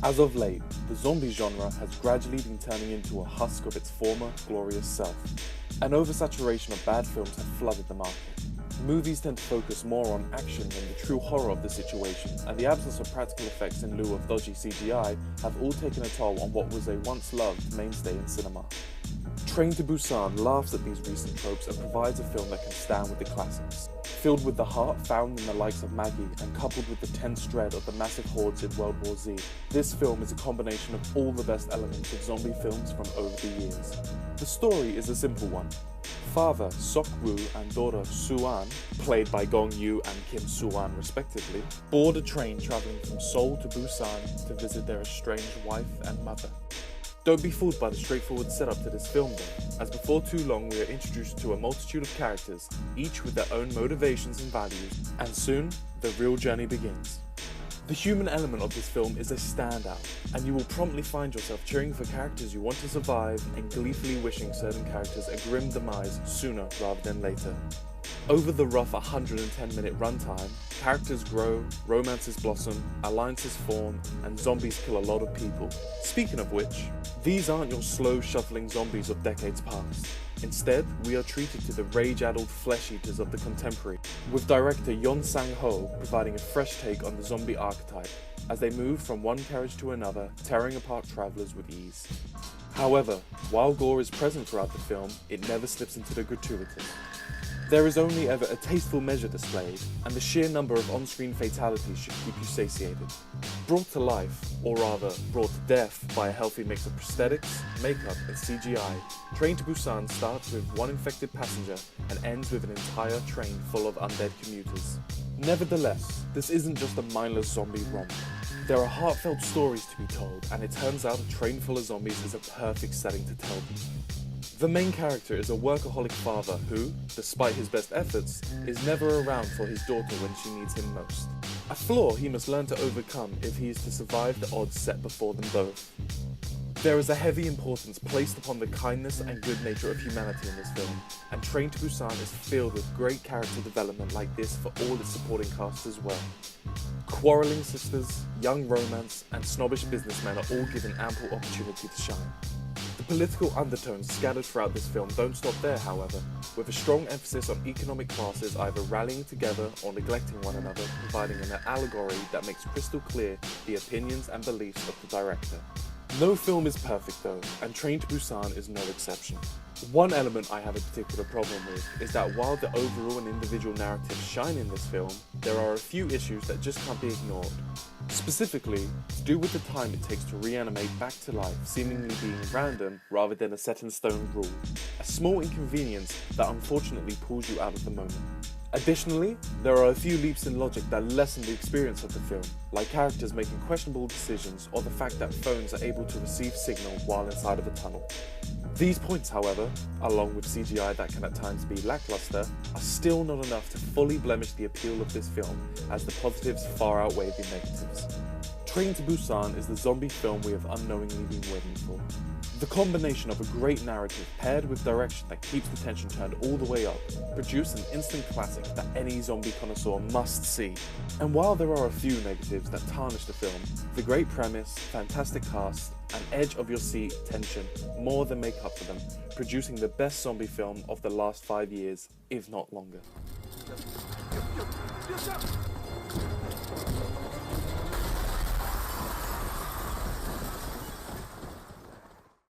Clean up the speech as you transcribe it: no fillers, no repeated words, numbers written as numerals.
As of late, the zombie genre has gradually been turning into a husk of its former glorious self. An oversaturation of bad films have flooded the market. Movies tend to focus more on action than the true horror of the situation, and the absence of practical effects in lieu of dodgy CGI have all taken a toll on what was a once-loved mainstay in cinema. Train to Busan laughs at these recent tropes and provides a film that can stand with the classics. Filled with the heart found in the likes of Maggie and coupled with the tense dread of the massive hordes in World War Z, this film is a combination of all the best elements of zombie films from over the years. The story is a simple one. Father Sok-woo and daughter Soo-an, played by Gong-yoo and Kim Soo-an respectively, board a train travelling from Seoul to Busan to visit their estranged wife and mother. Don't be fooled by the straightforward setup to this film though, as before too long we are introduced to a multitude of characters, each with their own motivations and values, and soon the real journey begins. The human element of this film is a standout, and you will promptly find yourself cheering for characters you want to survive and gleefully wishing certain characters a grim demise sooner rather than later. Over the rough 110-minute runtime, characters grow, romances blossom, alliances form, and zombies kill a lot of people. Speaking of which, these aren't your slow shuffling zombies of decades past. Instead, we are treated to the rage-addled flesh-eaters of the contemporary, with director Yeon Sang-ho providing a fresh take on the zombie archetype, as they move from one carriage to another, tearing apart travellers with ease. However, while gore is present throughout the film, it never slips into the gratuitous. There is only ever a tasteful measure displayed, and the sheer number of on-screen fatalities should keep you satiated. Brought to life, or rather brought to death by a healthy mix of prosthetics, makeup and CGI, Train to Busan starts with one infected passenger and ends with an entire train full of undead commuters. Nevertheless, this isn't just a mindless zombie romp. There are heartfelt stories to be told, and it turns out a train full of zombies is a perfect setting to tell them. The main character is a workaholic father who, despite his best efforts, is never around for his daughter when she needs him most. A flaw he must learn to overcome if he is to survive the odds set before them both. There is a heavy importance placed upon the kindness and good nature of humanity in this film, and Train to Busan is filled with great character development like this for all its supporting cast as well. Quarrelling sisters, young romance, and snobbish businessmen are all given ample opportunity to shine. The political undertones scattered throughout this film don't stop there, however, with a strong emphasis on economic classes either rallying together or neglecting one another, providing an allegory that makes crystal clear the opinions and beliefs of the director. No film is perfect though, and Train to Busan is no exception. One element I have a particular problem with is that while the overall and individual narratives shine in this film, there are a few issues that just can't be ignored. Specifically, to do with the time it takes to reanimate back to life seemingly being random rather than a set-in-stone rule. A small inconvenience that unfortunately pulls you out of the moment. Additionally, there are a few leaps in logic that lessen the experience of the film, like characters making questionable decisions or the fact that phones are able to receive signal while inside of a tunnel. These points, however, along with CGI that can at times be lackluster, are still not enough to fully blemish the appeal of this film, as the positives far outweigh the negatives. Train to Busan is the zombie film we have unknowingly been waiting for. The combination of a great narrative paired with direction that keeps the tension turned all the way up produce an instant classic that any zombie connoisseur must see. And while there are a few negatives that tarnish the film, the great premise, fantastic cast, and edge of your seat tension more than make up for them, producing the best zombie film of the last 5 years, if not longer.